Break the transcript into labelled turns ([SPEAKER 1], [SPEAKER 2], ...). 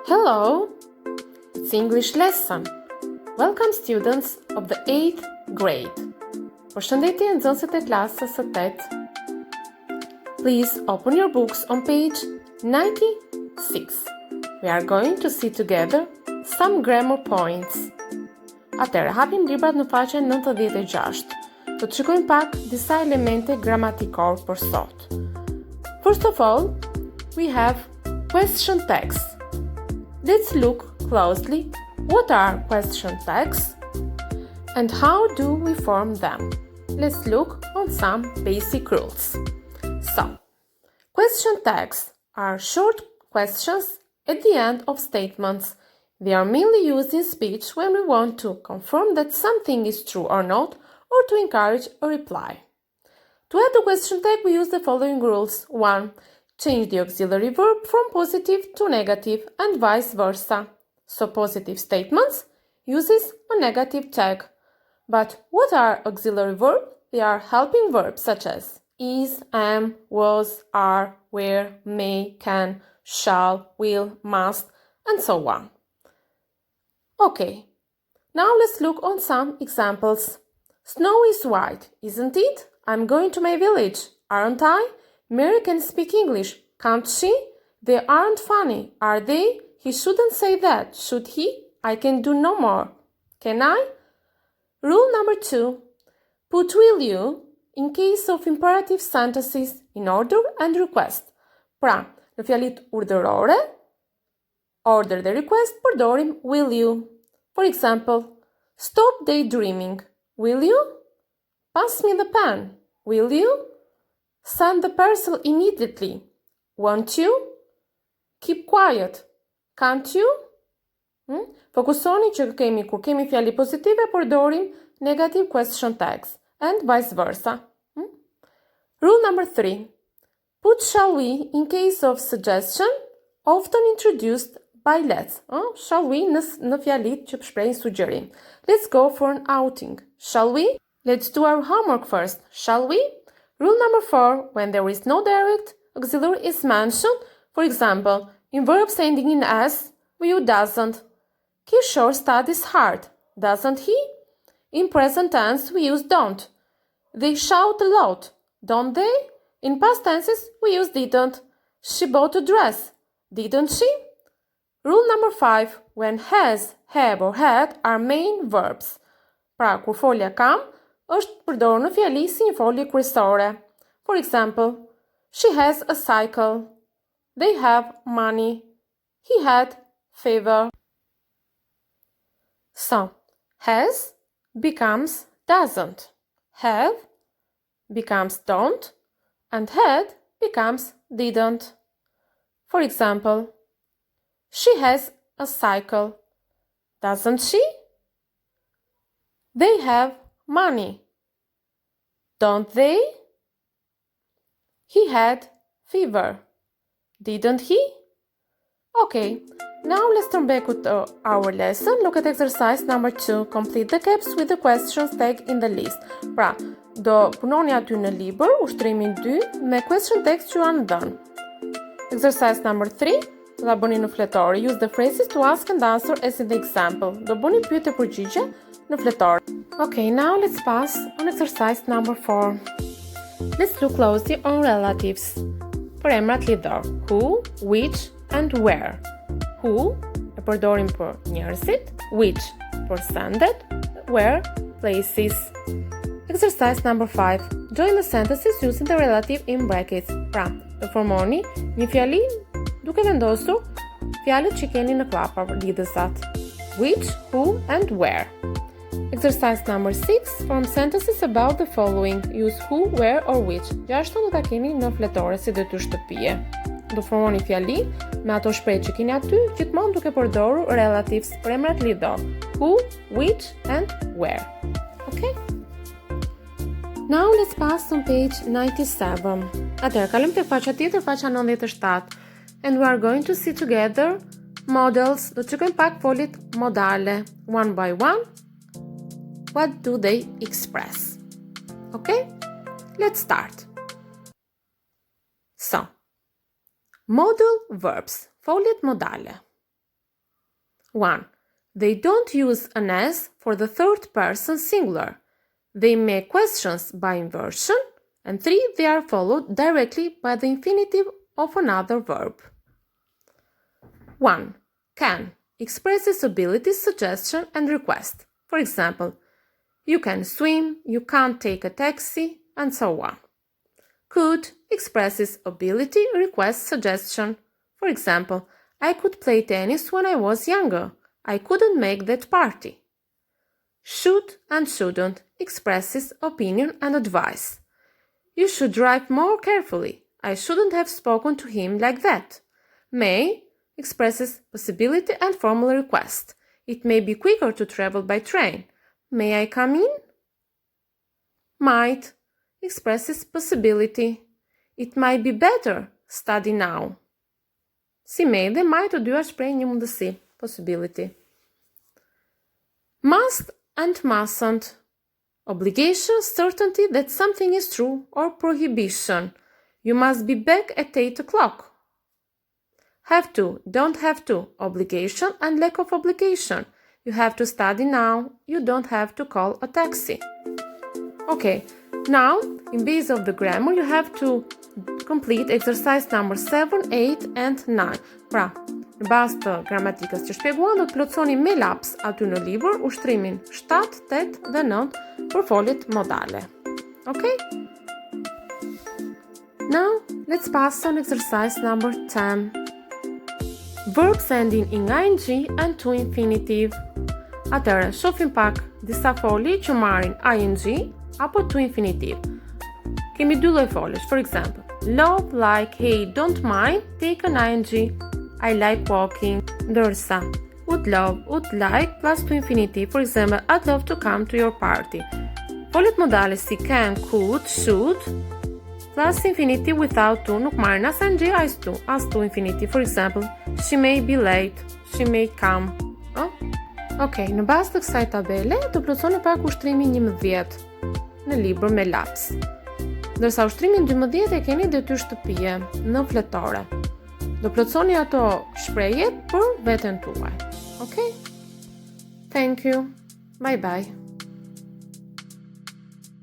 [SPEAKER 1] Hello, it's English lesson. Welcome students of the 8th grade. Përshëndetje nxënësit e klasës së 8. Please open your books on page 96. We are going to see together some grammar points. Atëherë, hapim librat në faqen 96. Do të shikojmë pak disa elemente gramatikor për sot. First of all, we have question tags. Let's look closely what are question tags and how do we form them. Let's look on some basic rules. So, question tags are short questions at the end of statements. They are mainly used in speech when we want to confirm that something is true or not, or to encourage a reply. To add the question tag, we use the following rules. 1. Change the auxiliary verb from positive to negative and vice versa. So positive statements uses a negative tag. But what are auxiliary verbs? They are helping verbs such as is, am, was, are, were, may, can, shall, will, must, and so on. Okay, now let's look on some examples. Snow is white, isn't it? I'm going to my village, aren't I? Mary can speak English, can't she? They aren't funny, are they? He shouldn't say that, should he? I can do no more. Can I? Rule number 2. Put will you in case of imperative sentences in order and request. Pra, në fjalit urdhërore, order dhe request, përdorim will you. For example, stop daydreaming. Will you? Pass me the pen. Will you? Send the parcel immediately. Won't you? Keep quiet. Can't you? Fokusoni që kur kemi fjali pozitive, përdorim negative question tags and vice versa. Rule number 3. Put shall we in case of suggestion, often introduced by let's. Shall we në fjalit që shprehin sugjerim. Let's go for an outing. Shall we? Let's do our homework first. Shall we? Rule number 4. When there is no direct auxiliary is mentioned, for example, in verbs ending in s, we use doesn't. Kishore studies hard, doesn't he? In present tense, we use don't. They shout a lot, don't they? In past tenses, we use didn't. She bought a dress, didn't she? Rule number 5. When has, have or had are main verbs. Pra, kur folja kam, është përdorur në fjali si një folje kryesore. For example, she has a cycle. They have money. He had fever. So, has becomes doesn't. Have becomes don't. And had becomes didn't. For example, she has a cycle. Doesn't she? They have money. Don't they? He had fever. Didn't he? Okay, now let's turn back to our lesson. Look at exercise number 2. Complete the gaps with the questions tag in the list. Pra, do punoni aty në libër, ushtrimin 2, me question text që janë dhënë. Exercise number 3. Do ta bëni në fletore. Use the phrases to ask and answer as in the example. Do bëni pyetje përgjigje në fletore. Okay, now let's pass on exercise number 4. Let's look closely on relatives. Për emrat lidhor. Who, which, and where. Who e përdorim për njerëzit, which për sendet, where places. Exercise number 5. Join the sentences using the relative in brackets. Pra, të formoni një fjali duke vendosur fjalët që keni në klapa për lidhësat. Which, who, and where. Exercise number 6. Form sentences about the following. Use who, where, or which. Gjashtu do ta keni në fletore si detyrë shtëpie. Do formoni fjali me ato shprehje që keni aty, gjithmonë duke përdorur relatives për emrat lidhor. Who, which, and where. Okay? Now let's pass on page 97. Atëherë, kalojmë te faqja tjetër, faqja 97. And we are going to see together models. Do të shikojmë pak foljet modale, one by one. What do they express? Okay? Let's start. So, modal verbs, foljet modale. 1. They don't use an S for the third person singular. They make questions by inversion. And 3. They are followed directly by the infinitive of another verb. 1. Can expresses ability, suggestion, and request. For example, you can swim, you can't take a taxi, and so on. Could expresses ability, request, suggestion. For example, I could play tennis when I was younger. I couldn't make that party. Should and shouldn't expresses opinion and advice. You should drive more carefully. I shouldn't have spoken to him like that. May expresses possibility and formal request. It may be quicker to travel by train. May I come in? Might expresses possibility. It might be better study now. Si may dhe might të dyja shpreh një mundësi, possibility. Must and mustn't. Obligation, certainty that something is true, or prohibition. You must be back at 8 o'clock. Have to, don't have to. Obligation and lack of obligation. You have to study now. You don't have to call a taxi. Okay, now, in base of the grammar, you have to complete exercise number 7, 8 and 9. Pra, në bazë të gramatikës që shpjeguan, do të plotësoni me laps aty në libër ushtrimin 7, 8 dhe 9 për foljet modale. Okay? Now, let's pass on exercise number 10. Verbs ending in ing and to infinitive. Atëre, shohim pak disa folje që marrin ing apo to infinitive. Kemi dy lloj folësh, for example, love, like, hey, don't mind, take an ing. I like walking. Ndërsa, would love, would like plus to infinitive. For example, I'd love to come to your party. Foljet modale si can, could, should plus infinitive without to nuk marrin as ing as to infinitive. For example, she may be late, she may come. Okay, në bazë të kësaj tabele do plotësoni pak ushtrimin 11 në libër me laps. Ndërsa ushtrimin 12 e keni detyrë shtëpie në fletore. Do plotësoni ato shprehje për veten tuaj. Okay? Thank you. Bye bye.